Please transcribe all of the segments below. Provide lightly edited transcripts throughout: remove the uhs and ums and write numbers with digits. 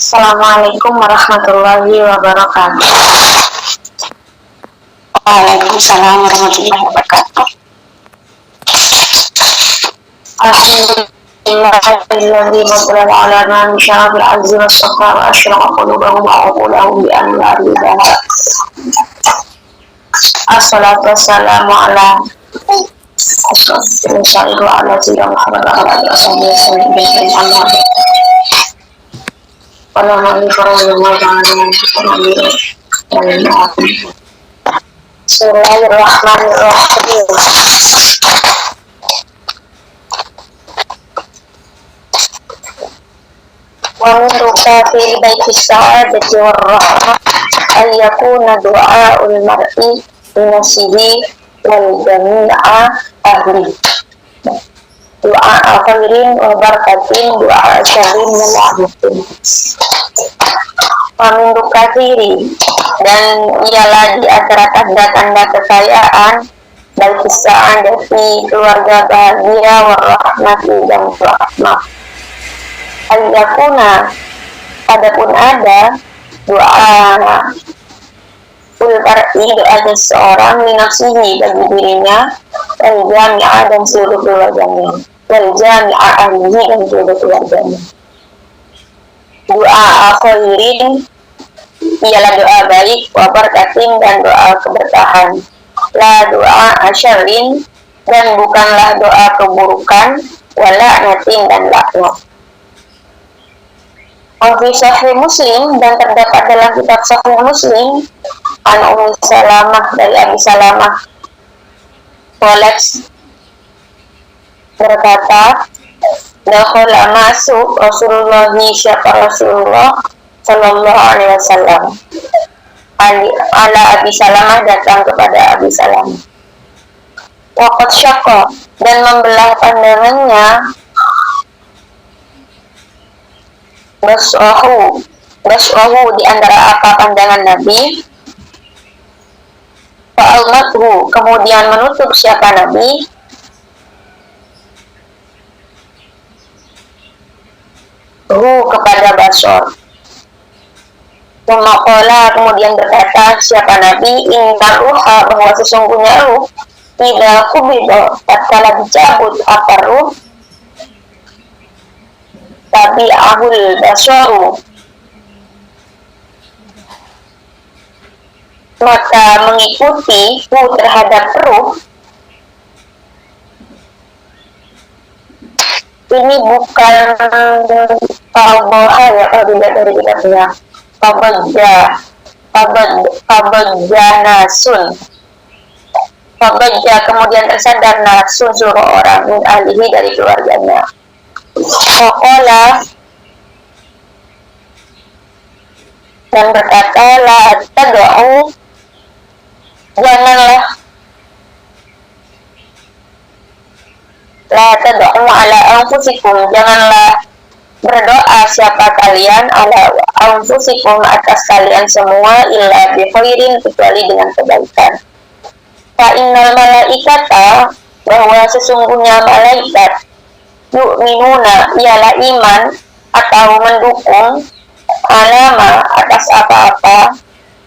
Assalamualaikum warahmatullahi wabarakatuh. Waalaikumsalam warahmatullahi wabarakatuh. Alhamdulillahilladzi nazzala ala man sya'al azza wa safa wa asyraqa qulubahum wa aqulahum bi anwari dana. Assalatu wassalamu ala asyrafil ala sayyidina Muhammad wa ala alihi wasallam bin Allah. Wa man Bismillahirrahmanirrahim. Wa min rukati baiti sa'adati warrahmah ay yakuna du'aul mar'i binasihi wal jami'a ahli. Doa khairin wa barakatin, doa syarrin wa la'natin. Wa min rukati, dan ialah di antara tanda-tanda kekayaan baiti sa'adati keluarga bahagia warahmati dan rahmah. Al-yakuna, adapun ada doa ulbar'i, doa seseorang minafsihi bagi dirinya, wal jami'ah dan seluruh keluarganya, wal jami'ah ahlihi dan seluruh keluarganya. Doa khairin ialah doa baik, wa barakatin dan doa keberkahan, la doa asyarrin dan bukanlah doa keburukan, wala natin dan laknat. Fi Sahih Muslim, dan terdapat dalam kitab Sahih Muslim, an Ummu Salamah dari Abi Salamah qalat berkata, dakhala masuk Rasulullah sallallahu alaihi wasallam. Ala Abi Salamah datang kepada Abi Salamah. Waqad syaqqa, dan membelah pandangannya baswahu di antara apa pandangan Nabi, fa'almathu, kemudian menutup siapa Nabi, kepada basor. Maqala, kemudian berkata siapa Nabi, innal ruha, bahwa sesungguhnya ruh tidak kubida, tatkala dicabut apa ruh, tapi ahul basaru, maka mengikuti terhadap ruh. Ini bukan taboha ya, kalau dilihat dari kitabnya, fabajanasun, fabaja kemudian tersadar nasun, suruh orang, min ahlihi dari keluarganya. Faqala, dan berkata, la tad'u, janganlah, la tad'u ala anfusikum, janganlah berdoa siapa kalian, ala anfusikum, atas kalian semua, illa bi khairin, kecuali dengan kebaikan. Fa innal malaikata, bahwa sesungguhnya malaikat, yu'minuna, ialah iman atau mendukung, alama, atas apa-apa,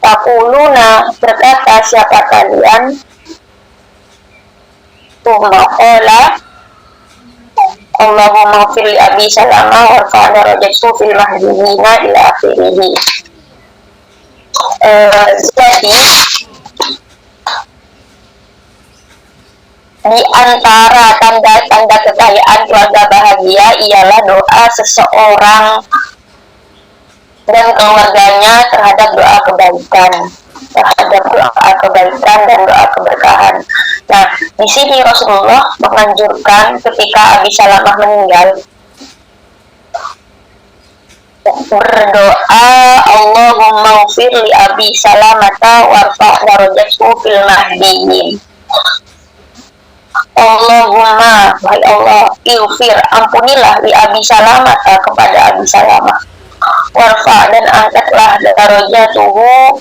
taquluna, berkata siapa kalian, tsumma qala Allahumma fil li Abi Salamah wa fa'ala rajatu fil mahdiyina ila akhirih. Jadi di antara tanda-tanda kekayaan keluarga bahagia ialah doa seseorang dan keluarganya terhadap doa kebaikan, dan doa keberkahan. Nah, di sini Rasulullah menganjurkan ketika Abi Salamah meninggal berdoa, Allahumma ghfir li Abi Salamata warfa' darajathu fil mahdiyyin. Allahumma, wahai Allah, ighfir, ampunilah li Abi Salamata, kepada Abi Salamah, warfa', dan angkatlah darajatuhu,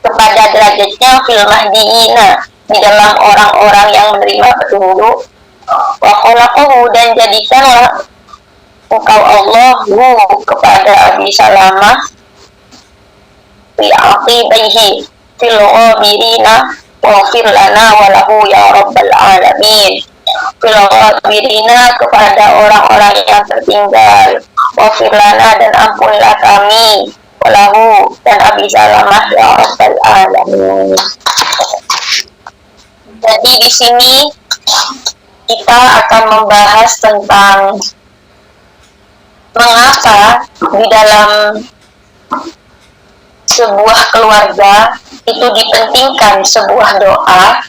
kepada derajatnya, fil mahdiyina, di dalam orang-orang yang menerima petunjuk, wa khalaqahu, dan jadikanlah engkau Allah kepada Abi Salamah fi aqibaihi fil ghabirina waghfir lana wa lahu ya rabbal alamin. Fil ghabirina kepada orang-orang yang tertinggal, waghfir lana dan ampunilah kami, wa lahu dan Abi Salamah ya rabbal alamin. Jadi di sini kita akan membahas tentang mengapa di dalam sebuah keluarga itu dipentingkan sebuah doa.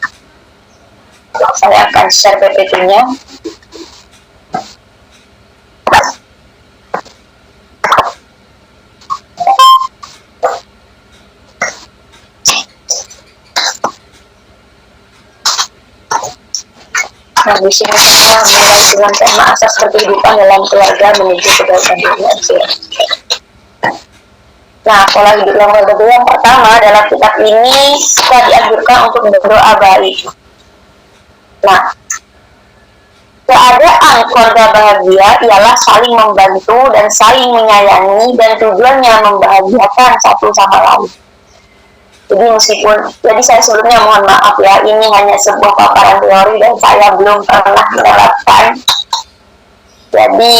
Saya akan share PPT-nya. Nah, di sini kita mulai dengan tema asas kehidupan dalam keluarga menuju kebaikan dunia. Nah, pola hidup yang berbeda yang pertama dalam kitab ini kita dianjurkan untuk berdoa baik. Nah, keadaan keluarga bahagia ialah saling membantu dan saling menyayangi dan tujuannya membahagiakan satu sama lain. Jadi saya sebelumnya mohon maaf ya, ini hanya sebuah paparan teori dan saya belum pernah menerapkan. Jadi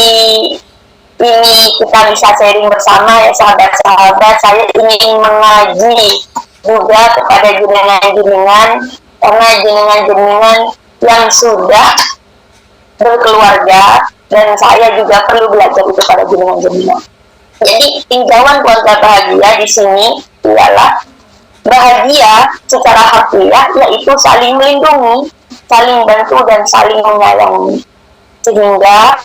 ini kita bisa sharing bersama ya sahabat-sahabat. Saya ingin mengaji juga kepada jenengan-jenengan, karena jenengan-jenengan yang sudah berkeluarga dan saya juga perlu belajar itu pada jenengan-jenengan. Jadi tinjauan keluarga bahagia di sini ialah bahagia secara harfiah, yaitu saling melindungi, saling bantu dan saling menyayangi. Sehingga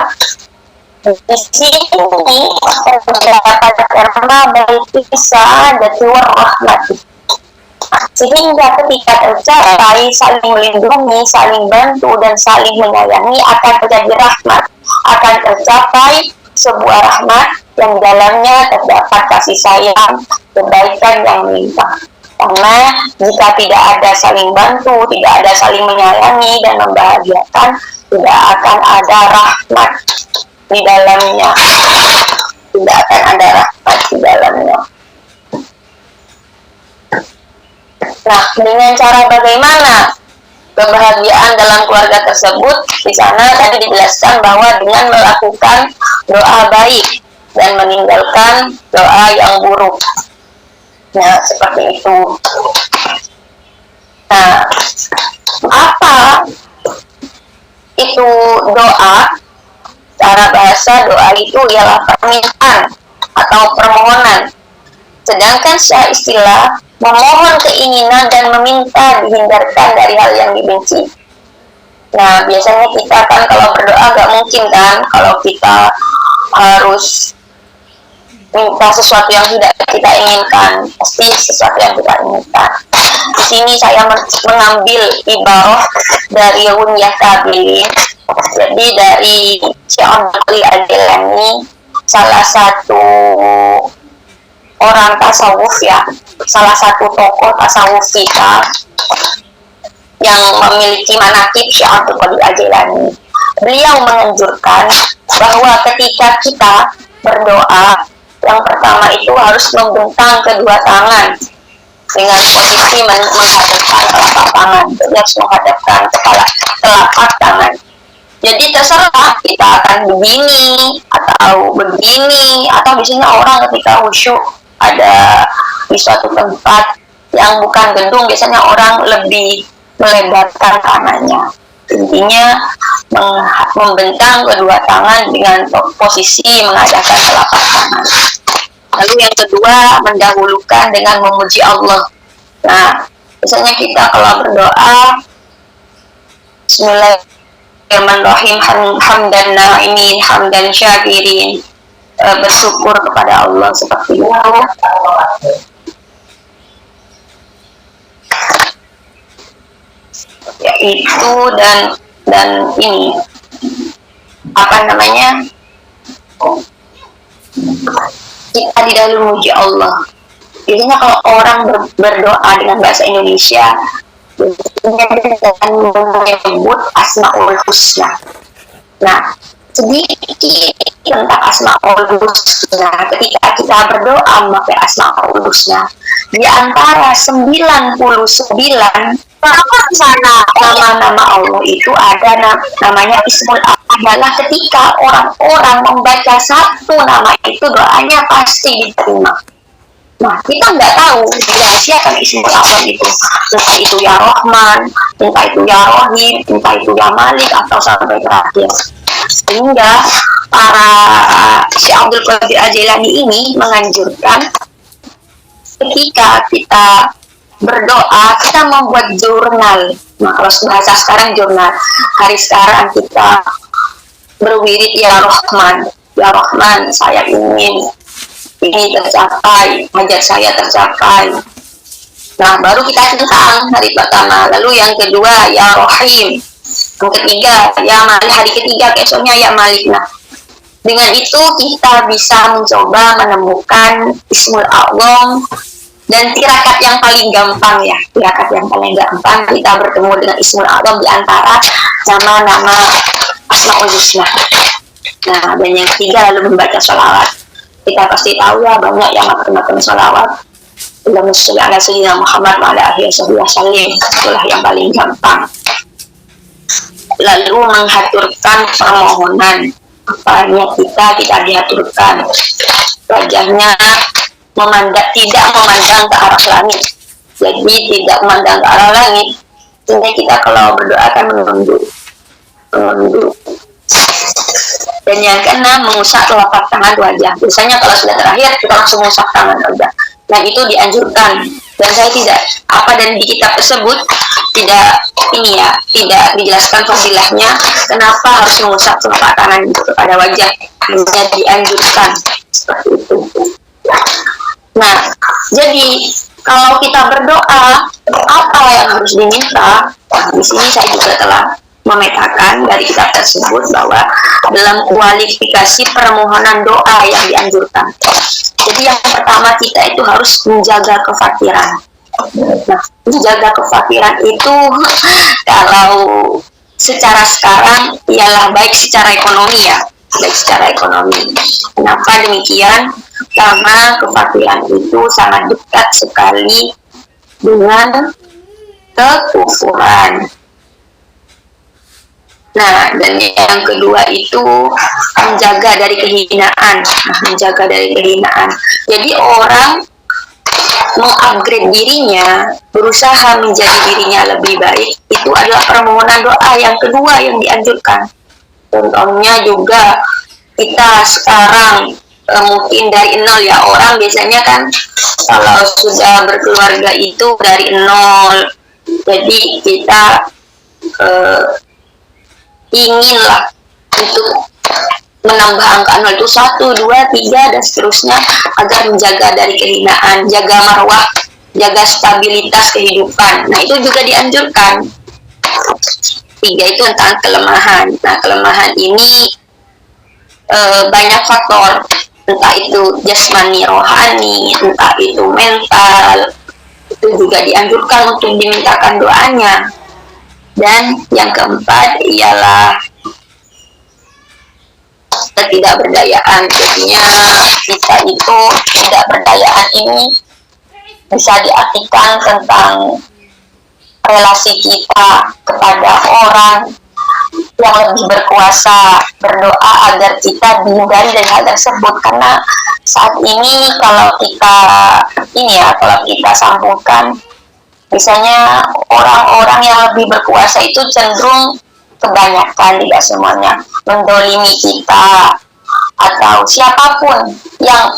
di sini terdapat terma baikisa dan rahmat. Sehingga ketika tercapai saling melindungi, saling bantu dan saling menyayangi akan terjadi rahmat, akan tercapai sebuah rahmat yang dalamnya terdapat kasih sayang, kebaikan yang melimpah. Karena jika tidak ada saling bantu, tidak ada saling menyayangi dan membahagiakan, tidak akan ada rahmat di dalamnya. Tidak akan ada rahmat di dalamnya. Nah, dengan cara bagaimana kebahagiaan dalam keluarga tersebut? Di sana tadi dijelaskan bahwa dengan melakukan doa baik dan meninggalkan doa yang buruk. Nah, seperti itu. Nah, apa itu doa? Cara bahasa doa itu ialah permintaan atau permohonan. Sedangkan secara istilah memohon keinginan dan meminta dihindarkan dari hal yang dibenci. Nah, biasanya kita kan kalau berdoa gak mungkin kan kalau kita harus minta sesuatu yang tidak kita inginkan, pasti sesuatu yang kita inginkan. Di sini saya mengambil ibarah dari Runyah Kabilin. Jadi dari Syekh Ali Al-Jilani, salah satu orang tasawuf ya, salah satu tokoh tasawuf kita yang memiliki manaqib Syekh Ali Al-Jilani. Beliau menganjurkan bahwa ketika kita berdoa, yang pertama itu harus membentang kedua tangan dengan posisi menghadapkan telapak tangan. Jadi harus menghadapkan telapak tangan. Jadi terserah kita akan begini atau begini, atau biasanya orang ketika khusyuk ada di suatu tempat yang bukan gedung, biasanya orang lebih melebarkan tangannya. Intinya membentang kedua tangan dengan posisi menghadapkan telapak tangan. Lalu yang kedua, mendahulukan dengan memuji Allah. Nah, biasanya kita kalau berdoa Bismillahirrahmanirrahim, hamdan na'imin, hamdan syakirin, bersyukur kepada Allah seperti itu. Yaitu dan ini apa namanya, kita didahului memuji Allah. Biasanya kalau orang berdoa dengan bahasa Indonesia dengan menyebut Asmaul Husna. Nah, sedikit tentang Asmaul Husna. Ketika kita berdoa memakai Asmaul Husna, di antara 99 nama-nama Allah itu ada namanya Ismul adalah ketika orang-orang membaca satu nama itu doanya pasti diterima. Nah, kita nggak tahu dirahasiakan Ismul Azam itu, entah itu ya Rahman, entah itu ya Rahim, entah itu ya Malik, atau sampai terakhir. Sehingga para Syekh Abdul Qadir Al-Jailani ini menganjurkan ketika kita berdoa, kita membuat jurnal. Nah, kalau bahasa sekarang jurnal. Hari sekarang kita berwirid ya Rahman, saya ingin ini tercapai, hajat saya tercapai. Nah, baru kita tentang hari pertama. Lalu yang kedua ya Rahim. Yang ketiga ya Malik. Hari ketiga besoknya ya Malik. Nah, dengan itu kita bisa mencoba menemukan Ismul A'zam. Dan tirakat yang paling gampang ya, tirakat yang paling gampang kita bertemu dengan Ismul A'zam di antara nama-nama Asmaul Husna. Nah, dan yang ketiga lalu membaca sholawat. Kita pasti tahu ya banyak yang makan sholawat. Allahumma sholli ala sayyidina Muhammad wa ala alihi wasallam. Itulah yang paling gampang. Lalu menghaturkan permohonan. Apanya kita diaturkan. Wajahnya tidak memandang ke arah langit. Jadi tidak memandang ke arah langit. Sehingga kita kalau berdoa akan menunduk. Dan yang keenam, mengusap telapak tangan wajah. Biasanya kalau sudah terakhir kita langsung mengusap tangan wajah. Dan itu dianjurkan. Dan saya tidak dan di kitab tersebut tidak dijelaskan fadilahnya kenapa harus mengusap telapak tangan itu kepada wajah. Hanya dianjurkan seperti itu. Nah, jadi kalau kita berdoa, apa yang harus diminta? Nah, di sini saya juga telah memetakan dari kitab tersebut bahwa dalam kualifikasi permohonan doa yang dianjurkan. Jadi yang pertama kita itu harus menjaga kefakiran. Nah, menjaga kefakiran itu kalau secara sekarang ialah baik secara ekonomi ya. Baik secara ekonomi. Kenapa demikian? Karena kefakiran itu sangat dekat sekali dengan kekufuran. Nah, dan yang kedua itu menjaga dari kehinaan. Menjaga dari kehinaan. Jadi orang mengupgrade dirinya, berusaha menjadi dirinya lebih baik, itu adalah permohonan doa yang kedua yang dianjurkan. Contohnya juga kita sekarang mungkin dari nol ya, orang biasanya kan kalau sudah berkeluarga itu dari nol. Jadi kita inginlah untuk menambah angka nol itu 1, 2, 3 dan seterusnya agar menjaga dari kehinaan, jaga marwah, jaga stabilitas kehidupan. Nah, itu juga dianjurkan. 3 itu tentang kelemahan. Nah, kelemahan ini banyak faktor, entah itu jasmani, rohani, entah itu mental. Itu juga dianjurkan untuk dimintakan doanya. Dan yang keempat ialah ketidakberdayaan. Jadinya kita itu tidak berdayaan ini bisa diartikan tentang relasi kita kepada orang yang lebih berkuasa, berdoa agar kita dihindari dari hal tersebut. Karena saat ini kalau kita sambungkan, misalnya orang-orang yang lebih berkuasa itu cenderung kebanyakan, tidak semuanya, mendolimi kita, atau siapapun yang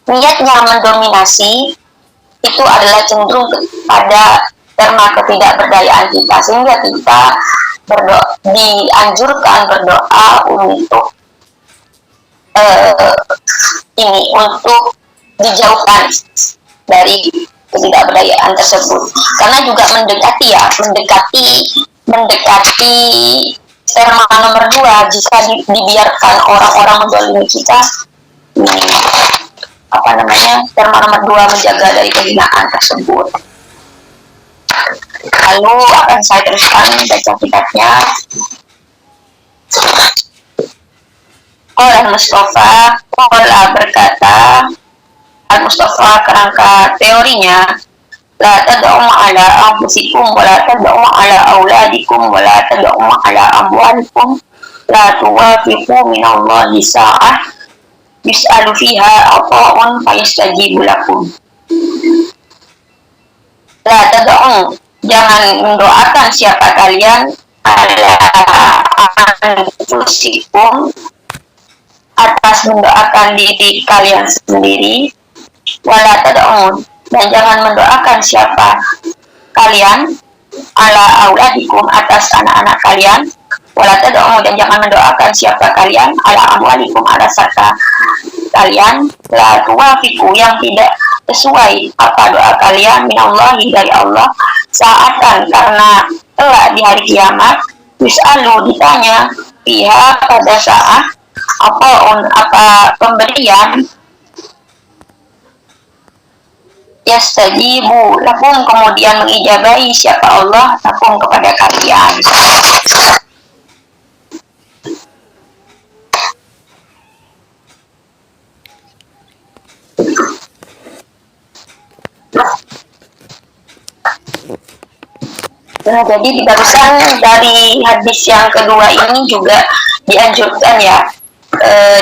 niatnya mendominasi itu adalah cenderung kepada karena ketidakberdayaan kita, sehingga kita dianjurkan berdoa untuk untuk dijauhkan dari ketidakberdayaan tersebut. Karena juga mendekati sperma nomor 2 jika dibiarkan orang-orang mendolimi kita. Sperma nomor 2 menjaga dari kehinaan tersebut. Lalu akan saya teruskan baca kitabnya. Qala Mustafa, Qala berkata Al-Mustafa kerangka teorinya, la tad'u ala anfusikum wa la tad'u ala auladikum wa la tad'u ala amwalikum la tuwafiqu minallahi sa'ah yus'alu fiha ata'un fayastajibu lakum. La tad'u, jangan mendoakan siapa kalian ala anfusikum, atas mendoakan diri kalian sendiri, wala tad'un, dan jangan mendoakan siapa kalian ala auladikum, atas anak-anak kalian, wala tad'un, dan jangan mendoakan siapa kalian ala amwalikum, atas harta kalian, la tuwafiqu, yang tidak sesuai apa doa kalian minallahi, dari Allah, saatan, karena telah di hari kiamat, yus'alu, ditanya, fiha, pada saat apa pemberian, yastajibu lakum, kemudian mengijabahi siapa Allah lakum, kepada kalian. Nah, jadi barusan dari hadis yang kedua ini juga dianjurkan ya,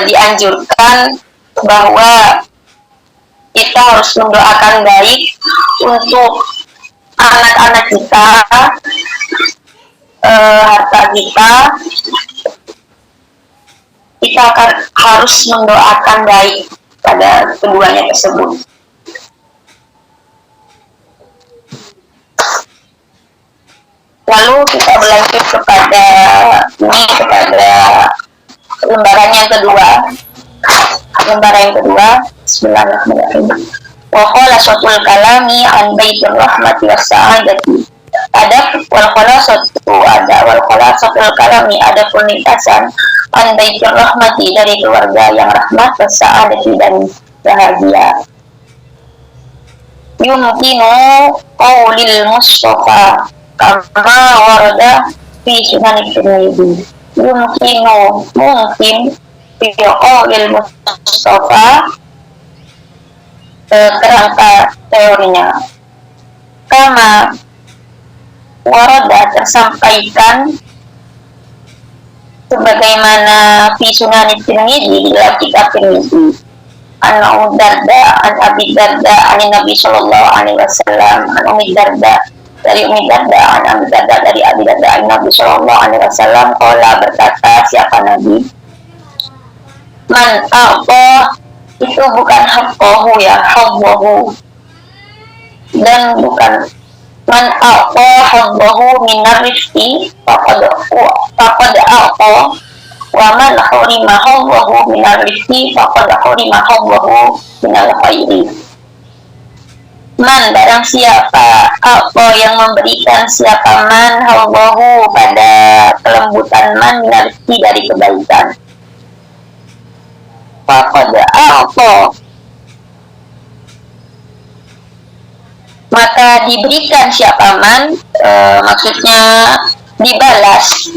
dianjurkan bahwa kita harus mendoakan baik untuk anak-anak kita, harta kita akan harus mendoakan baik pada keduanya tersebut. Lalu kita berlanjut kepada lembaran yang kedua. Bismillahirrahmanirrahim. Wa qala satul kalami an baitur rahmati was sa'adati. Ada wal satul kalami, ada penitasan an baitur rahmati, dari keluarga yang rahmat, was sa'adati, dan bahagia. Yumkinu qaulil Mustafa kama warada fi sunan Tirmidzi. Yumkinu, mungkin, fi qaulil Mustafa, kerangka teorinya, kama warada, tersampaikan, sebagaimana fi sunan Tirmidzi, di dalam kitab Tirmidzi, an Abi Darda an Nabi sallallahu alaihi wasallam, an Ummi Darda, dari Ummi Darda, an Abi Darda, dari Abi Darda, an Nabi sallallahu alaihi wasallam, qala, berkata siapa Nabi, man a'ta, itu bukan haqqahu ya, haqqahu, dan bukan man a'ta haqqahu minar rifqi faqad a'ta, wa man hurima haqqahu minar rifqi faqad hurima haqqahu minal khairi. Man, barang siapa, apa yang memberikan siapa man haqqahu, pada kelembutan man, minar rifqi, dari kebaikan, faqad a'ta, maka diberikan siapa man, maksudnya dibalas.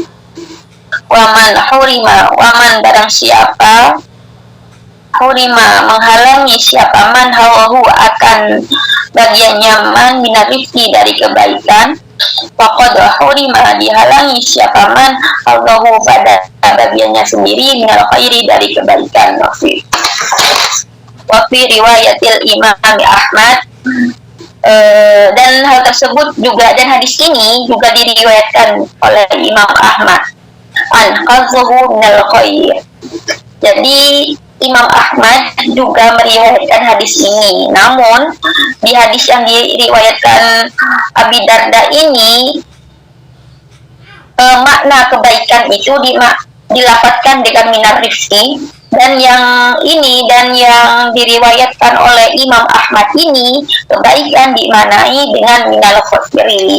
Waman hurima, waman, barang siapa, hurima, menghalangi siapa man hawahu, akan bagiannya man, minarifki, dari kebaikan, faqad hurima, dihalangi siapa man hawahu, pada bagiannya sendiri, minal khairi, dari kebaikan. Wafi riwayatil Imam Ahmad, dan hal tersebut juga, dan hadis ini juga diriwayatkan oleh Imam Ahmad, an qadzuhu minal khair. Jadi Imam Ahmad juga meriwayatkan hadis ini, namun di hadis yang diriwayatkan Abi Darda ini, makna kebaikan itu dilapatkan dengan minar rifqi, dan yang ini, dan yang diriwayatkan oleh Imam Ahmad ini, kebaikan dimaknai dengan minal khairi,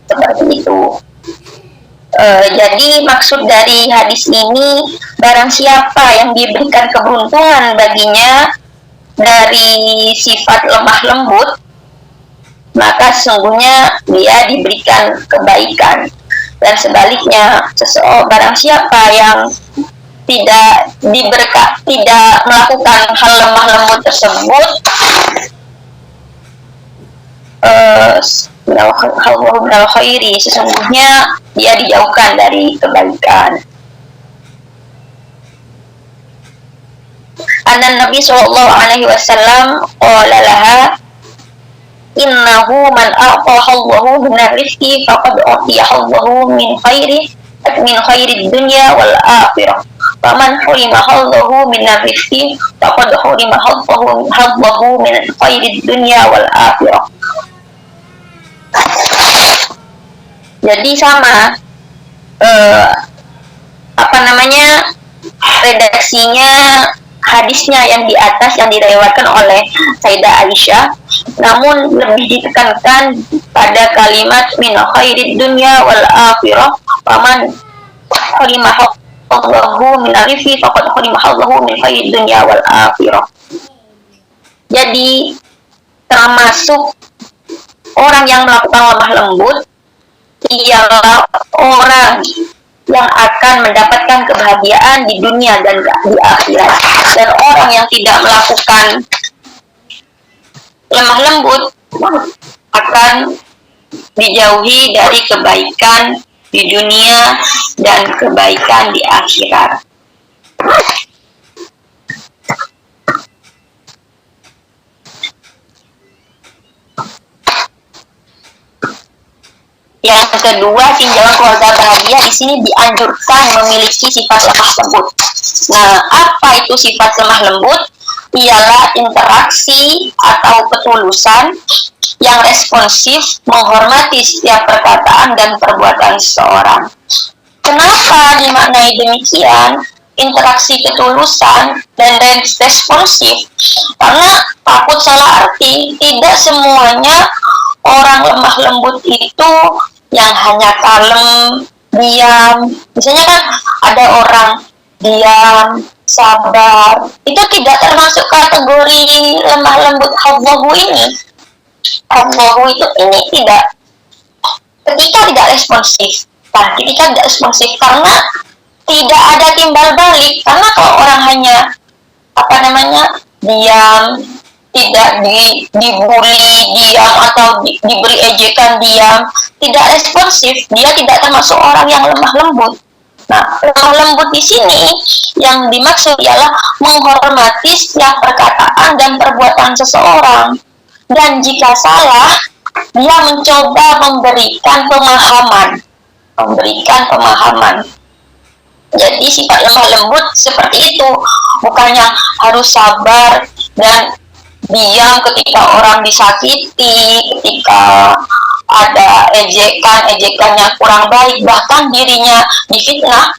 seperti itu. Jadi maksud dari hadis ini, barang siapa yang diberikan keberuntungan baginya dari sifat lemah lembut, maka sesungguhnya dia diberikan kebaikan. Dan sebaliknya, barang siapa yang tidak melakukan hal lemah lembut tersebut, minal khairi, sesungguhnya dia dijauhkan dari kebaikan. Anan Nabi sallallahu alaihi wasallam qala laha innahu man a'tahu min rizqi faqad utiyahu min khairi dunya wal akhirah. Faman hurima hadzahu min rizqi faqad hurima hadzahu min khairi dunya wal akhirah. Jadi sama redaksinya hadisnya yang di atas yang diriwayatkan oleh Sayyidah Aisyah, namun lebih ditekankan pada kalimat min khairid dunya wal akhirah, faman harima Allahu min arifi faqad harima Allahu min khairid dunya wal akhirah. Jadi termasuk orang yang melakukan lemah lembut ialah orang yang akan mendapatkan kebahagiaan di dunia dan di akhirat. Dan orang yang tidak melakukan lemah lembut akan dijauhi dari kebaikan di dunia dan kebaikan di akhirat. Yang kedua, tinjauan keluarga bahagia di sini dianjurkan memiliki sifat lemah lembut. Nah, apa itu sifat lemah lembut? Ialah interaksi atau ketulusan yang responsif, menghormati setiap perkataan dan perbuatan seseorang. Kenapa dimaknai demikian? Interaksi ketulusan dan responsif, karena takut salah arti. Tidak semuanya orang lemah lembut itu yang hanya kalem, diam. Misalnya kan ada orang diam, sabar, itu tidak termasuk kategori lemah lembut Allahu ini. Allahu itu ini tidak, ketika tidak responsif. Nah, ketika tidak responsif karena tidak ada timbal balik. Karena kalau orang hanya diam, tidak dibully diam atau diberi ejekan diam, tidak responsif, dia tidak termasuk orang yang lemah lembut. Nah, lemah lembut di sini yang dimaksud ialah menghormati setiap perkataan dan perbuatan seseorang. Dan jika salah, dia mencoba memberikan pemahaman. Jadi sifat lemah lembut seperti itu, bukannya harus sabar dan diam ketika orang disakiti, ketika ada ejekannya kurang baik, bahkan dirinya difitnah,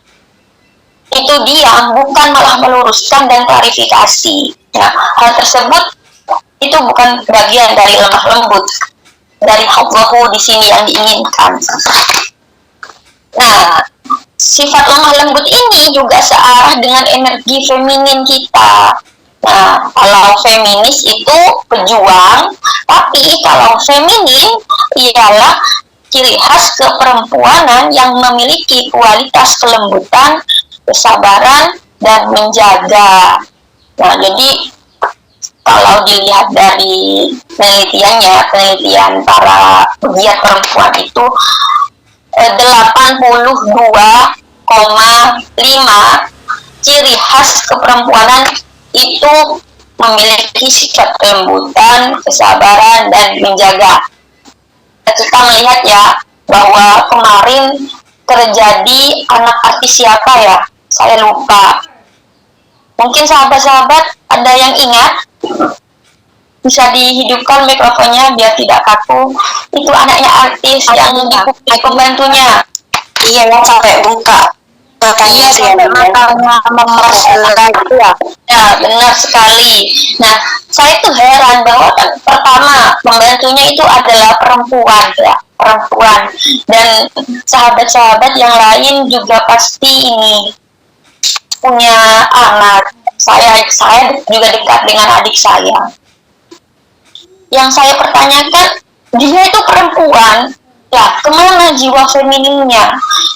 itu diam, bukan malah meluruskan dan klarifikasi. Nah, hal tersebut itu bukan bagian dari lemah lembut dari Allahu di sini yang diinginkan. Nah, sifat lemah lembut ini juga searah dengan energi feminin kita. Nah, kalau feminis itu pejuang, tapi kalau feminin ialah ciri khas keperempuanan yang memiliki kualitas kelembutan, kesabaran, dan menjaga. Nah, jadi kalau dilihat dari penelitian para pegiat perempuan itu 82,5 ciri khas keperempuanan itu memiliki sifat kelembutan, kesabaran, dan menjaga. Kita melihat ya bahwa kemarin terjadi anak artis siapa ya? Saya lupa. Mungkin sahabat-sahabat ada yang ingat? Bisa dihidupkan mikrofonnya biar tidak kaku. Itu anaknya artis yang dipukuli pembantunya. Iya, yang sampai buka matanya sih, matanya memeras gitu ya. Ya, benar sekali. Nah, saya tuh heran bahwa pertama pembantunya itu adalah perempuan. Dan sahabat-sahabat yang lain juga pasti ini punya anak. Saya juga dekat dengan adik saya. Yang saya pertanyakan, dia itu perempuan, Lah, kemana jiwa femininnya?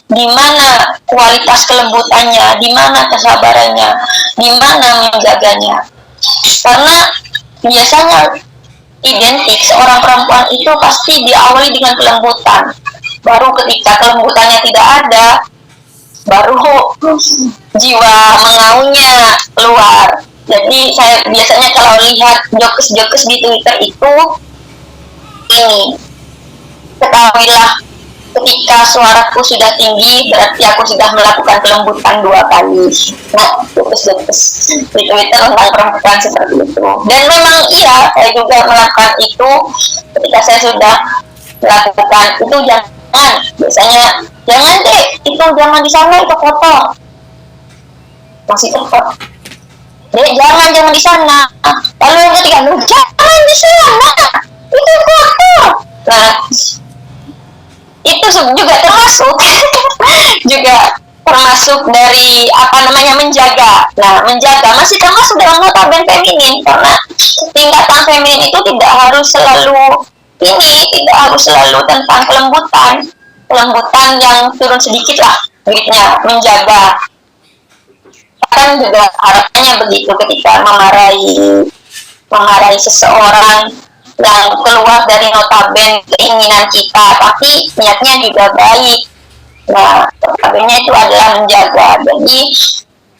Di mana kualitas kelembutannya? Di mana kesabarannya? Di mana menjaganya? Karena biasanya identik seorang perempuan itu pasti diawali dengan kelembutan. Baru ketika kelembutannya tidak ada, baru jiwa mengaunya keluar. Jadi saya biasanya kalau lihat jokes-jokes di Twitter itu, ini, ketahuilah ketika suaraku sudah tinggi berarti aku sudah melakukan kelembutan 2 kali. Nah, jokes-jokes di Twitter tentang perempuan seperti itu. Dan memang iya, saya juga melakukan itu ketika saya sudah melakukan itu. Jangan, biasanya jangan deh, itu jangan di sana, itu kotor, masih cepat. Dek, jangan di sana. Lalu yang ketiga, jangan di sana, itu kotor. Nah, itu juga termasuk juga termasuk dari menjaga. Nah, menjaga masih termasuk dalam notabene feminin, karena tingkatan feminin itu tidak harus selalu tentang kelembutan yang turun sedikit lah duitnya, menjaga. Kan juga harapannya begitu ketika memarahi seseorang yang keluar dari notabene keinginan kita, tapi niatnya juga baik. Nah, notabene itu adalah menjaga.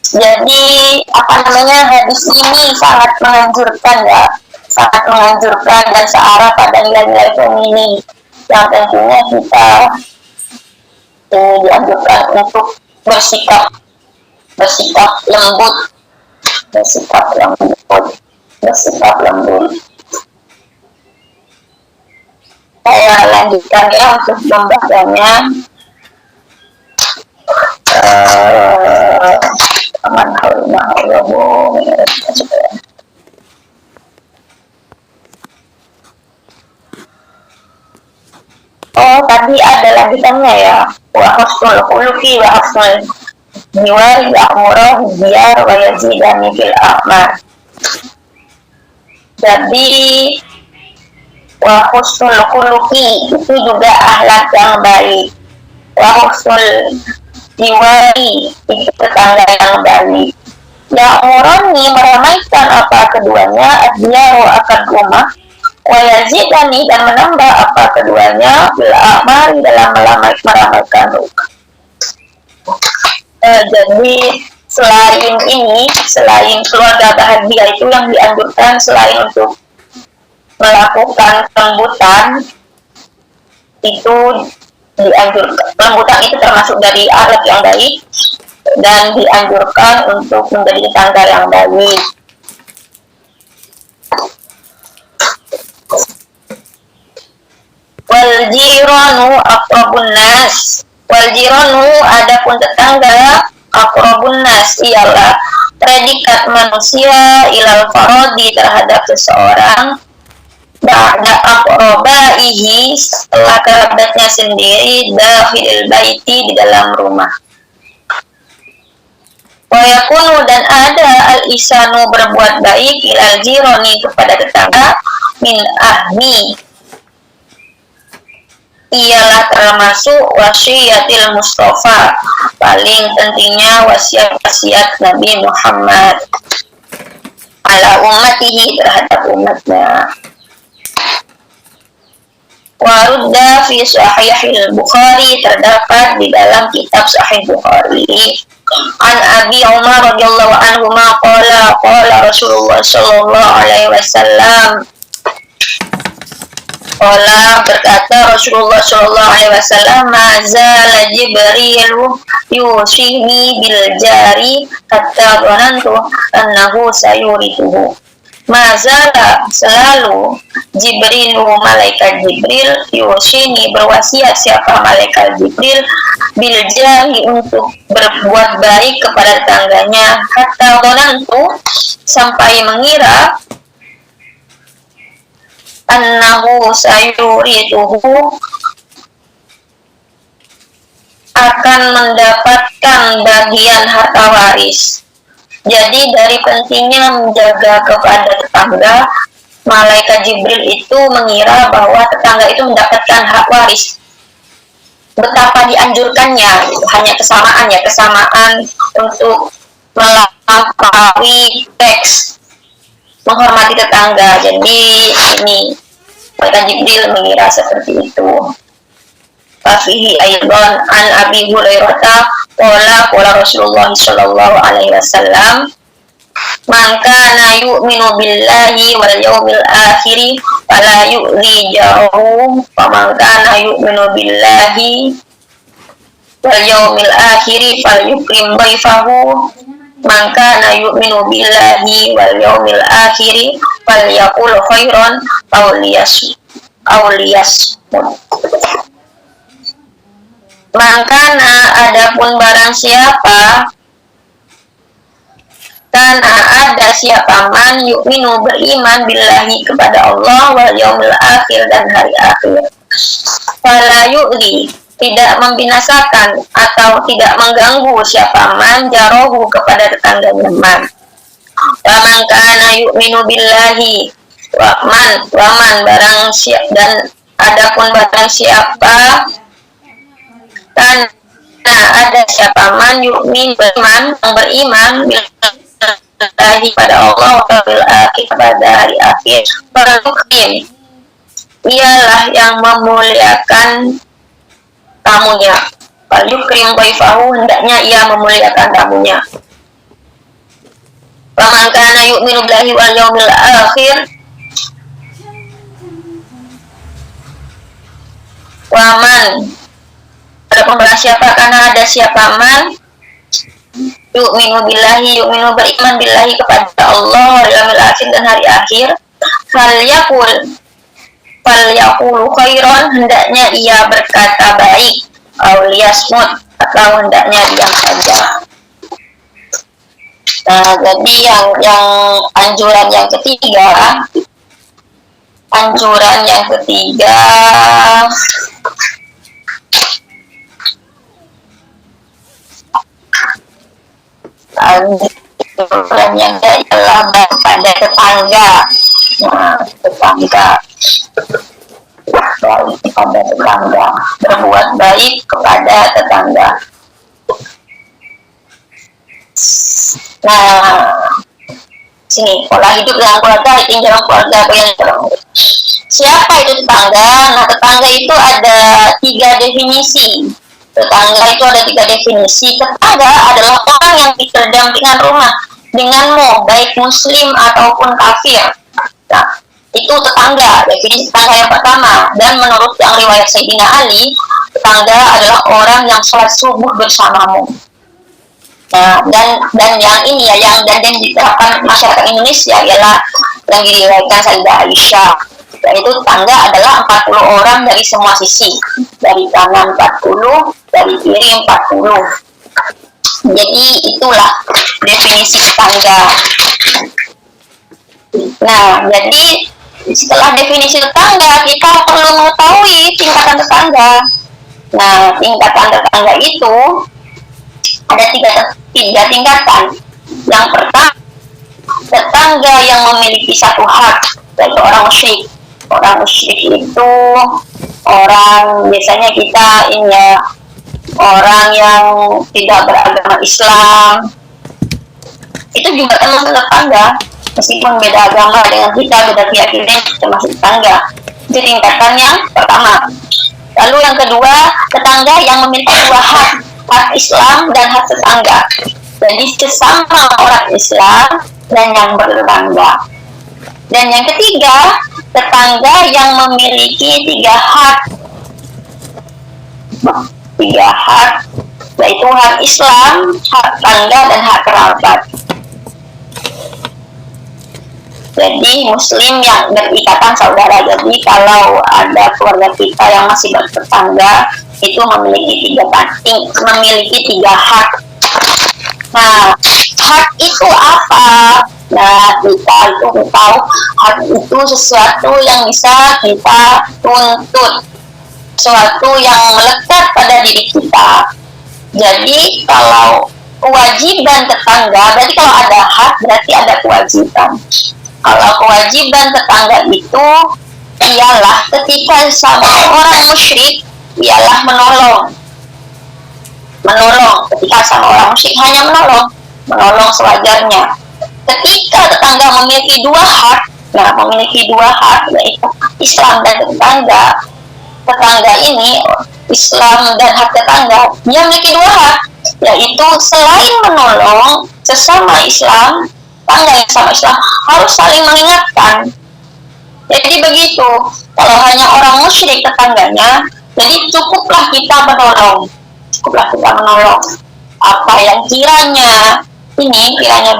Jadi hadis ini sangat menganjurkan dan searah pada nilai-nilai feminin yang tentunya kita dianjurkan untuk bersikap lembut. Saya lanjutkan ya untuk membacanya. Oh, tadi ada lanjutannya ya. Wa husnul khuluqi wa husnul jiwari ya'murah biar wa yazidani fil a'mal. Jadi wa husnul khuluqi itu juga akhlak yang baik. Wa husnul jiwari itu tetangga yang baik. Ya'murani meramaikan apa keduanya, adyaru akan rumah, wa yazidani dan menambah apa keduanya, bil a'mal dalam meramaikan rumah. Jadi selain keluarga bahagia itu yang dianjurkan, selain untuk melakukan kelembutan itu dianjurkan. Kelembutan itu termasuk dari akhlak yang baik dan dianjurkan untuk menjadi tetangga yang baik. Wal jiranu aqrabun nas. Wal jiranu adapun tetangga, aqrabun nas ialah predikat manusia ilal farodi terhadap seseorang, ba'da aqrabaihi setelah kerabatnya sendiri, dakhilil baiti di dalam rumah. Wa yakunu dan ada al-isanu berbuat baik ilal jirani kepada tetangga, min ahmi ialah termasuk wasiatil Mustafa, paling pentingnya wasiat Nabi Muhammad ala ummatihi terhadap umatnya. Warudda fi sahihil Bukhari terdapat di dalam kitab Sahih Bukhari an Abi Umar radhiyallahu anhu qala Rasulullah sallallahu alaihi wasallam. Qala berkata Rasulullah sallallahu alaihi wasallam, mazala Jibril yusini bil jari hatta dhanantu annahu sayurituhu. Mazala selalu Jibril, malaikat Jibril, yusini berwasiat siapa malaikat Jibril, bil jari untuk berbuat baik kepada tetangganya, hatta dhanantu sampai mengira annahu sayurituhu akan mendapatkan bagian harta waris. Jadi dari pentingnya menjaga kepada tetangga, malaikat Jibril itu mengira bahwa tetangga itu mendapatkan hak waris. betapa dianjurkannya gitu. Hanya kesamaan untuk melampaui teks menghormati tetangga. Jadi ini Malaikat Jibril mengira seperti itu. Fafihi aidan an Abi Hurairah qala Rasulullah sallallahu alaihi wasallam man kana yu'minu billahi wal yawmil akhir fala yu'zi jarahu wa man kana yu'minu billahi wal yawmil akhir falyukrim dhaifahu man kana yu'minu billahi wal yawmil akhir falyaqul khairan aw liyasmut. Makana adapun barang siapa karena ada siapa man yu'minu beriman billahi kepada Allah wal yaumil akhir dan hari akhir fala yu'li tidak membinasakan atau tidak mengganggu siapa man jarohu kepada tetangganya man wa man kana yu'minu billahi wa man barang siapa dan adapun barang siapa karena ada siapa man yu'min beriman billahi pada Allah wal akhir pada hari akhir berukrim ialah yang memuliakan tamunya berukrim dhaifahu hendaknya ia memuliakan tamunya. Faman kana yu'minu billahi wal yaumil akhir waman adapun barang siapa karena ada siapa man yu'minu billahi yu'minu beriman billahi kepada Allah wal yaumil akhir dan hari akhir falyaqul khairan hendaknya ia berkata baik aw liyasmut atau hendaknya diam saja. Nah, jadi yang anjuran yang ketiga anjuran yang adalah pada tetangga. Nah, tetangga baik kepada tetangga, berbuat baik kepada tetangga. Nah, sini pola hidup dalam keluarga, tinjauan keluarga yang siapa itu tetangga? Nah, tetangga itu ada 3 definisi. Tetangga itu ada 3 definisi. Tetangga adalah orang yang berdampingan rumah denganmu, baik muslim ataupun kafir. Nah, itu tetangga, definisi tetangga yang pertama. Dan menurut yang riwayat Sayyidina Ali, tetangga adalah orang yang sholat subuh bersamamu. Nah, dan yang ini ya, yang dan diterapkan masyarakat Indonesia ialah yang diriwayatkan Sayyidah Aisyah. Yaitu tetangga adalah 40 orang dari semua sisi, dari kanan 40, dari kiri 40. Jadi itulah definisi tetangga. Nah, jadi setelah definisi tetangga, kita perlu mengetahui tingkatan tetangga. Nah, tingkatan tetangga itu ada tiga tingkatan. Yang pertama, tetangga yang memiliki satu hak, yaitu orang musyrik. Orang musyrik itu orang biasanya kita ini ya, orang yang tidak beragama Islam. Itu juga termasuk tetangga, meskipun beda agama dengan kita, beda keyakinan, termasuk tetangga. Itu tingkatan yang pertama. Lalu yang kedua, tetangga yang memiliki 2 hak, hak Islam dan hak tetangga. Jadi sesama orang Islam dan yang bertetangga. Dan yang ketiga, tetangga yang memiliki 3 hak. 3 hak, yaitu hak Islam, hak tetangga, dan hak kerabat. Jadi muslim yang berikatan saudara. Jadi kalau ada keluarga kita yang masih bertetangga, itu memiliki 3 hak. Nah, hak itu apa? Nah, kita itu tahu hak itu sesuatu yang bisa kita tuntut, sesuatu yang melekat pada diri kita. Jadi kalau kewajiban tetangga, berarti kalau ada hak berarti ada kewajiban. Kalau kewajiban tetangga itu ialah ketika sama orang musyrik ialah menolong ketika sama orang musyrik, hanya menolong sewajarnya. Ketika tetangga memiliki dua hak, yaitu Islam dan tetangga ini Islam dan hak tetangga, dia memiliki dua hak, yaitu selain menolong sesama Islam, tetangga yang sama Islam harus saling mengingatkan. Jadi begitu, kalau hanya orang musyrik tetangganya, jadi cukuplah kita menolong apa yang kiranya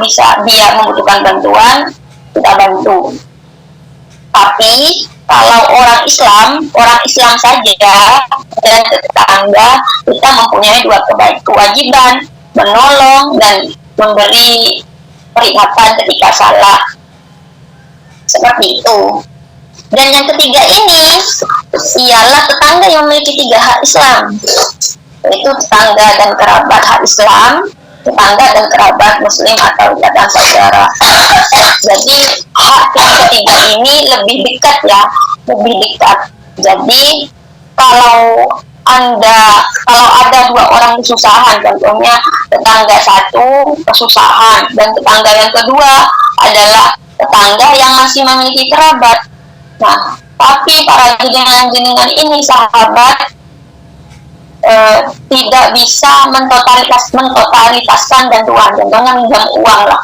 bisa dia membutuhkan bantuan, kita bantu. Tapi kalau orang Islam saja dan tetangga, kita mempunyai dua kewajiban, menolong dan memberi peringatan ketika salah, seperti itu. Dan yang ketiga ini ialah tetangga yang memiliki tiga hak Islam, yaitu tetangga dan kerabat hak Islam, tetangga dan kerabat Muslim atau ikatan saudara. Jadi hak yang ketiga ini lebih dekat. Jadi kalau ada dua orang kesusahan, contohnya tetangga satu kesusahan dan tetangga yang kedua adalah tetangga yang masih memiliki kerabat. Nah, tapi para jenengan ini sahabat tidak bisa mentotalitaskan bantuan. Contohnya minjam uang lah.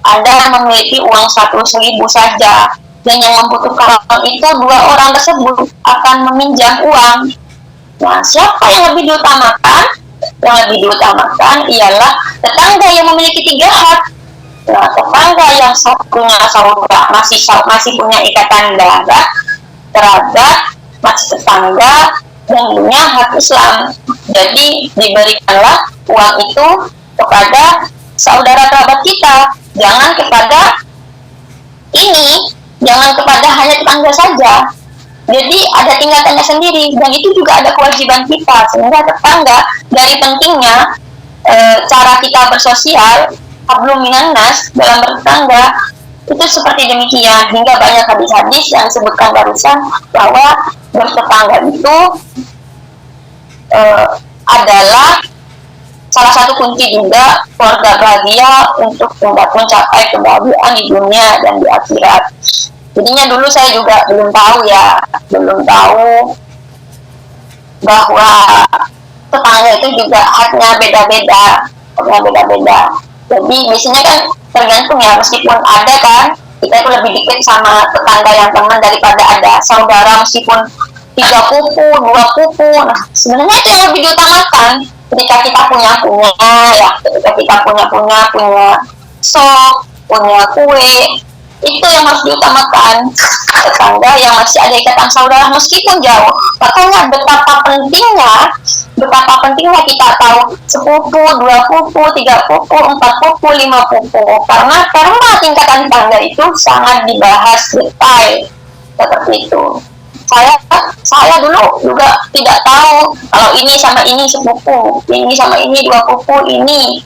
Anda memiliki uang 1.000 saja, dan yang membutuhkan itu dua orang tersebut akan meminjam uang. Nah, siapa yang lebih diutamakan? Yang lebih diutamakan ialah tetangga yang memiliki tiga hak. Nah, tetangga yang satunya saudara, masih punya ikatan darah, kerabat, masih tetangga, dan punya hak Islam. Jadi diberikanlah uang itu kepada saudara kerabat kita, jangan kepada hanya tetangga saja. Jadi ada tingkatannya sendiri, dan itu juga ada kewajiban kita. Sehingga tetangga, dari pentingnya cara kita bersosial, hablum minan nas, dalam bertetangga, itu seperti demikian. Hingga banyak hadis-hadis yang disebutkan barusan bahwa bertetangga itu adalah salah satu kunci juga keluarga bahagia untuk mencapai kebahagiaan di dunia dan di akhirat. Jadinya dulu saya juga belum tahu bahwa tetangga itu juga haknya beda-beda. Jadi biasanya kan tergantung ya, meskipun ada kan, kita itu lebih dekat sama tetangga yang teman daripada ada saudara meskipun 3 pupu, 2 pupu. Nah, sebenarnya itu yang lebih diutamakan ketika kita punya sop, punya kue, itu yang harus diutamakan. Tetangga yang masih ada ikatan saudara meskipun jauh. Makanya betapa pentingnya kita tahu sepupu, 2 pupu, 3 pupu, 4 pupu, 5 pupu. Karena tingkatan tetangga itu sangat dibahas detail seperti itu. Saya dulu juga tidak tahu kalau ini sama ini sepupu, ini sama ini 2 pupu, ini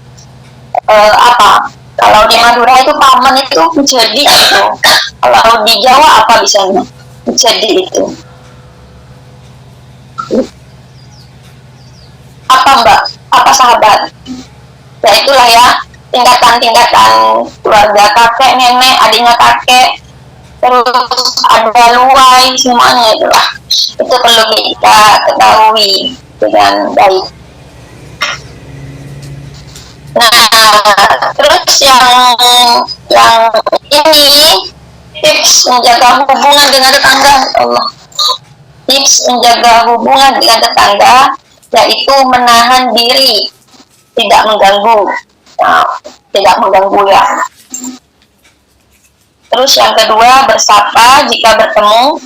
kalau di Madura itu paman itu menjadi itu, kalau di Jawa apa bisanya menjadi itu apa sahabat, ya itulah ya tingkatan keluarga, kakek, nenek, adiknya kakek, terus ada luai, semuanya itulah. Itu perlu kita ketahui dengan baik. Nah, terus yang ini tips menjaga hubungan dengan tetangga, tips menjaga hubungan dengan tetangga yaitu menahan diri, tidak mengganggu. Tidak mengganggu ya. Terus yang kedua, bersapa jika bertemu.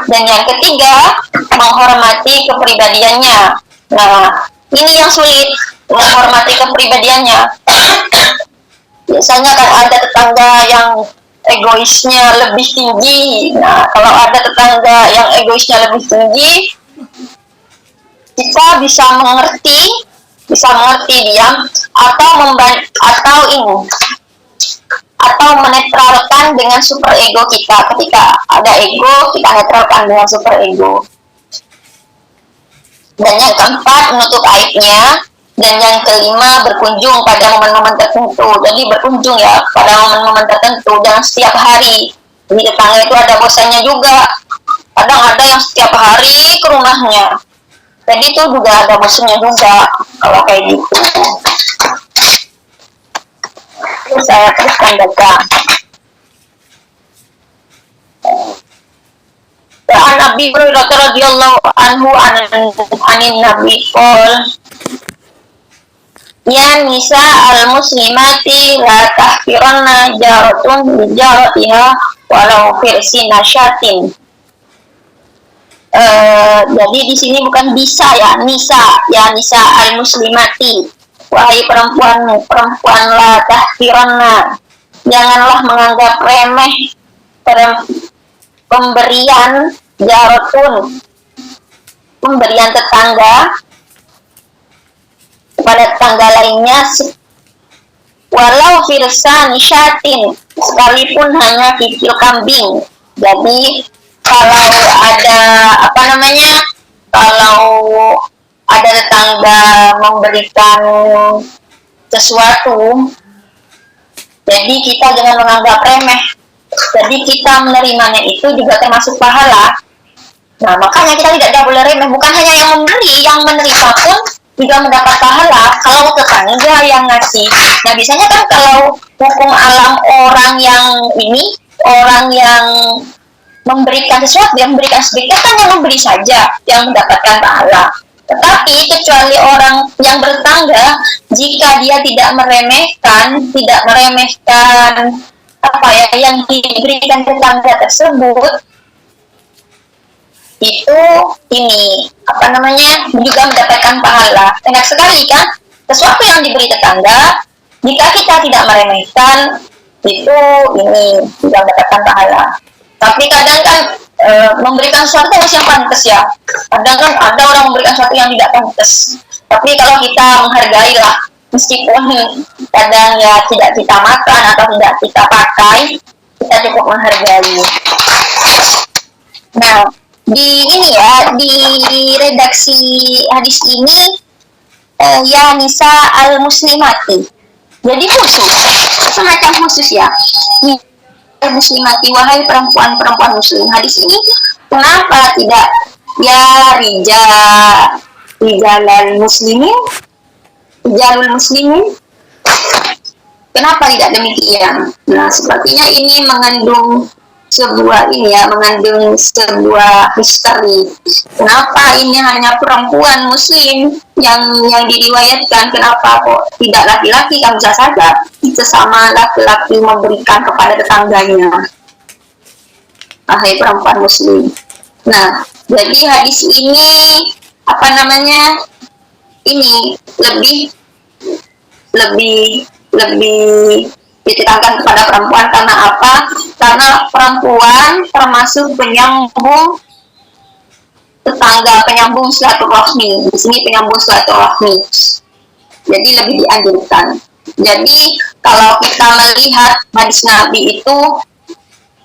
Dan yang ketiga, menghormati kepribadiannya. Nah, ini yang sulit, menghormati kepribadiannya. Biasanya kan ada tetangga yang egoisnya lebih tinggi. Nah, kalau ada tetangga yang egoisnya lebih tinggi, kita bisa mengerti diam atau menetralkan dengan super ego kita. Ketika ada ego, kita netralkan dengan super ego. Dan yang keempat, menutup aibnya. Dan yang kelima, berkunjung pada momen-momen tertentu. Jadi berkunjung ya pada momen-momen tertentu, dan setiap hari. Di tetangga itu ada bosannya juga. Kadang ada yang setiap hari ke rumahnya. Jadi itu juga ada bosannya juga kalau kayak gitu. Terus saya teruskan baca. An Abi Hurairah radhiyallahu anhu anin Nabi qol ya nisa al muslimati la tahqiranna jaratun bi jaratiha walau firsi nasyatin. Jadi di sini bukan bisa ya, nisa al muslimati, wahai perempuan la tahqiranna, janganlah menganggap remeh pemberian jaratun, pemberian tetangga kepada tetangga lainnya, walau firsan syatin, sekalipun hanya kicil kambing. Jadi kalau ada kalau ada tetangga memberikan sesuatu, jadi kita jangan menganggap remeh. Jadi kita menerimanya itu juga termasuk pahala. Nah, makanya kita tidak boleh remeh. Bukan hanya yang memberi, yang menerima pun juga mendapat pahala kalau tetangga yang ngasih. Nah, biasanya kan kalau hukum alam orang yang memberikan sesuatu, yang memberikan sedikit kan yang memberi saja yang mendapatkan pahala. Tetapi kecuali orang yang bertetangga, jika dia tidak meremehkan yang diberikan tetangga tersebut, itu juga mendapatkan pahala. Enak sekali kan, sesuatu yang diberi tetangga, jika kita tidak meremehkan, itu juga mendapatkan pahala. Tapi kadang kan memberikan sesuatu harus yang pantas ya. Kadang kan ada orang memberikan sesuatu yang tidak pantas. Tapi kalau kita menghargailah, meskipun kadang ya tidak kita makan atau tidak kita pakai, kita cukup menghargai. Nah, di redaksi hadis ini ya nisa al muslimati. Jadi khusus, semacam khusus ya. Muslimati, wahai perempuan muslim. Hadis ini kenapa tidak ya rijalul muslimin? Kenapa tidak demikian? Nah, sepertinya ini mengandung sebuah misteri. Kenapa ini hanya perempuan muslim yang diriwayatkan? Kenapa kok tidak laki-laki? Kan bisa saja sesama laki-laki memberikan kepada tetangganya, wahai perempuan muslim. Nah, jadi hadis ini ini lebih ditekankan kepada perempuan. Karena apa? Karena perempuan termasuk penyambung tetangga, penyambung silaturahmi. Di sini penyambung silaturahmi. Jadi lebih dianjurkan. Jadi kalau kita melihat hadis Nabi itu,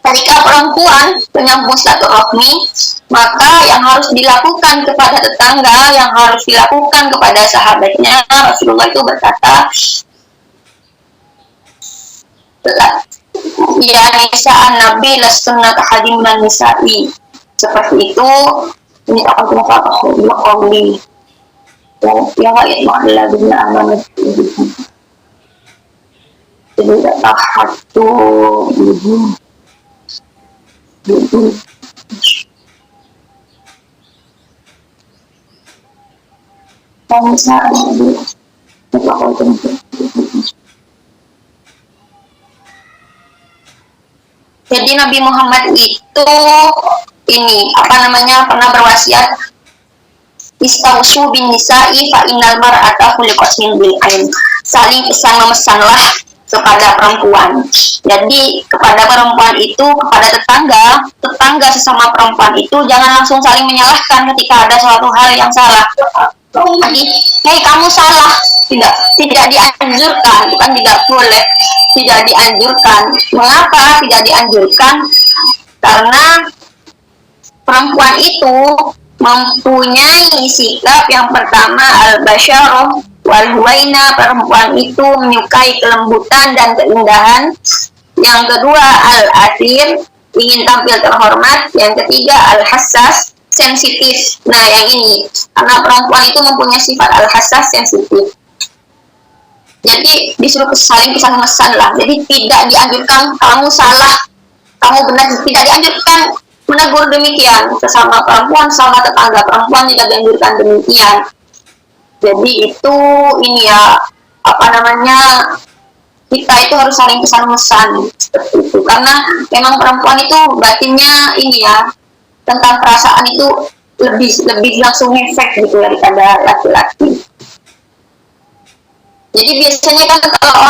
ketika perempuan penyambung silaturahmi, maka yang harus dilakukan kepada tetangga, yang harus dilakukan kepada sahabatnya, Rasulullah itu berkata, ya nisa'an Nabi lastunna kahadim man nisa'i. Seperti itu. Ini akan kenapa qawli ya Allah bina amanat tidak tahatu Jadi Nabi Muhammad itu pernah berwasiat, istausu bin nisa'i fa innal mar'ata khuliqat min dhil'ain. Saling pesan memesanlah kepada perempuan. Jadi kepada perempuan itu, kepada tetangga sesama perempuan itu, jangan langsung saling menyalahkan ketika ada suatu hal yang salah. Jadi, hei kamu salah, tidak dianjurkan, bukan tidak boleh, tidak dianjurkan. Mengapa tidak dianjurkan? Karena perempuan itu mempunyai sikap yang pertama al-basyarah wal huwaina, perempuan itu menyukai kelembutan dan keindahan. Yang kedua al-athir, ingin tampil terhormat. Yang ketiga al-hassas, sensitif. Nah, yang ini karena perempuan itu mempunyai sifat al-hassas, sensitif. Jadi disuruh saling pesan-pesan lah. Jadi tidak dianjurkan kamu salah, kamu benar, tidak dianjurkan menegur demikian sesama perempuan, sama tetangga perempuan tidak dianjurkan demikian. Jadi itu ini ya, apa namanya, kita itu harus saling pesan-pesan seperti itu, karena memang perempuan itu batinnya ini ya, tentang perasaan itu lebih langsung efek gitu daripada laki-laki. Jadi biasanya kan kalau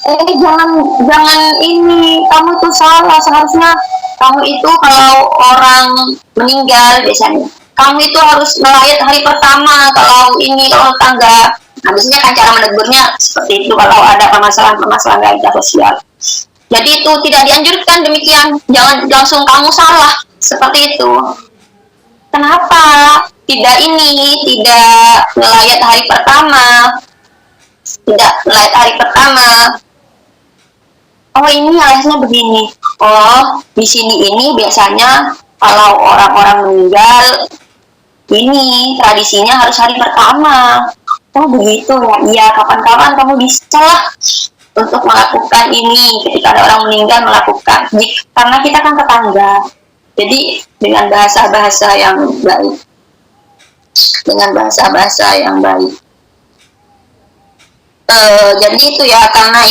orang jangan ini, kamu tuh salah, seharusnya kamu itu kalau orang meninggal biasanya kamu itu harus melayat hari pertama kalau ini, kalau tangga. Nah, biasanya kan cara menegurnya seperti itu kalau ada permasalahan keadaan sosial. Jadi itu tidak dianjurkan demikian, jangan langsung kamu salah seperti itu. Kenapa tidak melayat hari pertama? Tidak melayat hari pertama. Oh, ini alasannya begini. Oh, di sini ini biasanya kalau orang-orang meninggal ini tradisinya harus hari pertama. Oh begitu ya. Iya, kapan-kapan kamu bisa lah untuk melakukan ini ketika ada orang meninggal melakukan. Karena kita kan tetangga. Jadi dengan bahasa-bahasa yang baik. Dengan bahasa-bahasa yang baik. Jadi itu ya, karena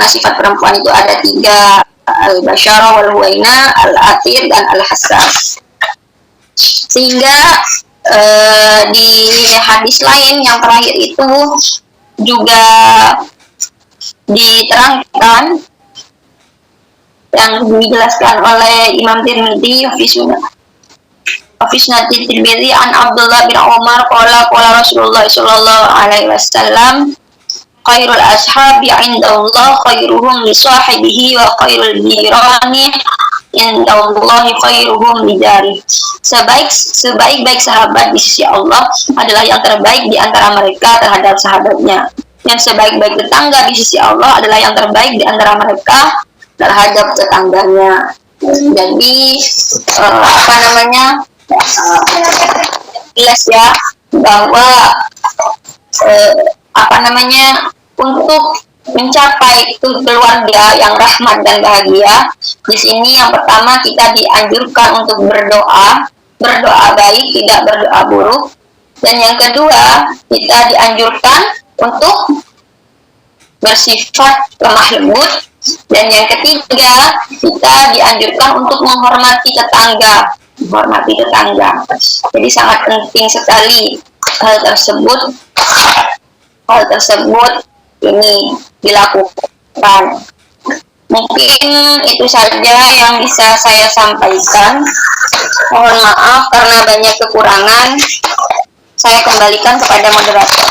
sifat perempuan itu ada 3, al-basyarah wal huwaina, al-athir dan al-hassas. Sehingga di hadis lain yang terakhir itu juga diterangkan yang dijelaskan oleh Imam Tirmidzi Hafizna Tirmidzi an Abdullah bin Umar qala Rasulullah sallallahu alaihi wasallam khairul ashabi indallah khairuhum li sahibihi wa khairul jirani indallahi khairuhum li jari. Sebaik-baik sahabat di sisi Allah adalah yang terbaik di antara mereka terhadap sahabatnya. Yang sebaik-baik tetangga di sisi Allah adalah yang terbaik di antara mereka terhadap tetangganya. Jadi jelas ya bahwa untuk mencapai keluarga yang rahmat dan bahagia, di sini yang pertama kita dianjurkan untuk berdoa baik, tidak berdoa buruk. Dan yang kedua, kita dianjurkan untuk bersifat lemah lembut. Dan yang ketiga, kita dianjurkan untuk menghormati tetangga. Jadi sangat penting sekali hal tersebut ini dilakukan. Mungkin itu saja yang bisa saya sampaikan. Mohon maaf karena banyak kekurangan. Saya kembalikan kepada moderator.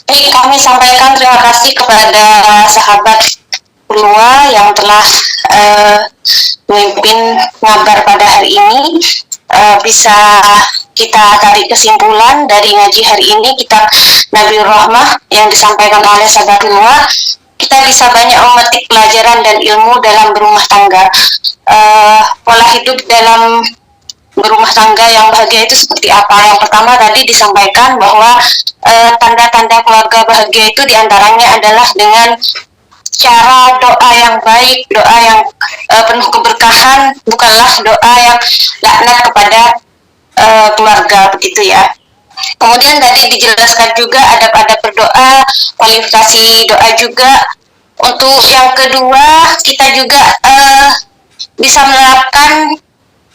Baik, kami sampaikan terima kasih kepada sahabat Ulwa yang telah memimpin ngabar pada hari ini. Bisa kita tarik kesimpulan dari ngaji hari ini, kitab Nabiur Rahmah yang disampaikan oleh sahabat Ulwa, kita bisa banyak memetik pelajaran dan ilmu dalam berumah tangga. Pola hidup dalam berumah tangga yang bahagia itu seperti apa? Yang pertama tadi disampaikan bahwa tanda-tanda keluarga bahagia itu diantaranya adalah dengan cara doa yang baik, doa yang penuh keberkahan, bukanlah doa yang laknat kepada keluarga, begitu ya. Kemudian tadi dijelaskan juga adab-adab berdoa, kualifikasi doa juga. Untuk yang kedua, kita juga bisa menerapkan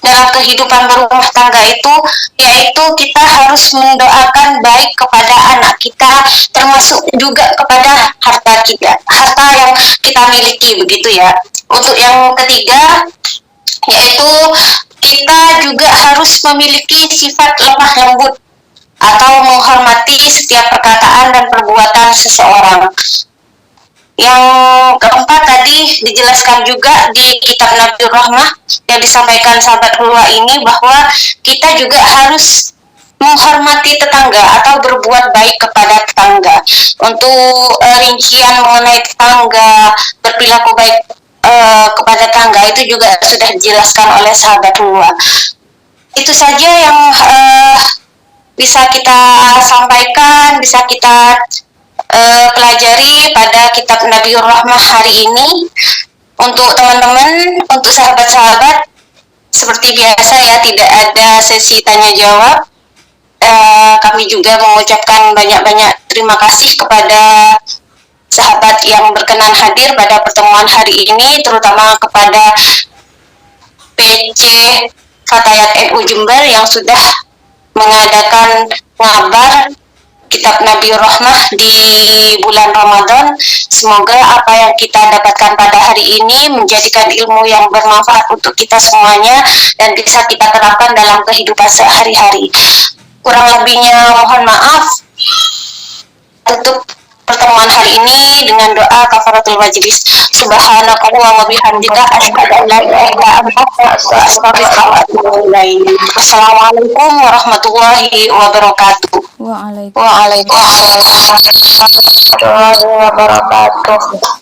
dalam kehidupan berumah tangga itu, yaitu kita harus mendoakan baik kepada anak kita, termasuk juga kepada harta yang kita miliki, begitu ya. Untuk yang ketiga, yaitu kita juga harus memiliki sifat lemah lembut atau menghormati setiap perkataan dan perbuatan seseorang. Yang keempat tadi dijelaskan juga di kitab Nabiur Rahmah yang disampaikan sahabat Hulwa ini, bahwa kita juga harus menghormati tetangga atau berbuat baik kepada tetangga. Untuk rincian mengenai tetangga, berperilaku baik kepada tetangga itu juga sudah dijelaskan oleh sahabat Hulwa. Itu saja yang bisa kita sampaikan, bisa kita pelajari pada kitab Nabiur Rahmah hari ini. Untuk teman-teman, untuk sahabat-sahabat, seperti biasa ya, tidak ada sesi tanya jawab. Kami juga mengucapkan banyak-banyak terima kasih kepada sahabat yang berkenan hadir pada pertemuan hari ini, terutama kepada PC Fatayat NU Jember yang sudah mengadakan ngabar kitab Nabiur Rahmah di bulan Ramadan. Semoga apa yang kita dapatkan pada hari ini menjadikan ilmu yang bermanfaat untuk kita semuanya dan bisa kita terapkan dalam kehidupan sehari-hari. Kurang lebihnya mohon maaf. Tutup pertemuan hari ini dengan doa kafaratul majlis. Subhanakallahumma wa bihamdika asyhadu an la ilaha illa anta astaghfiruka wa atubu ilaik. Wassalamualaikum warahmatullahi wabarakatuh. Waalaikumsalam. Waalaikumsalam warahmatullahi wabarakatuh.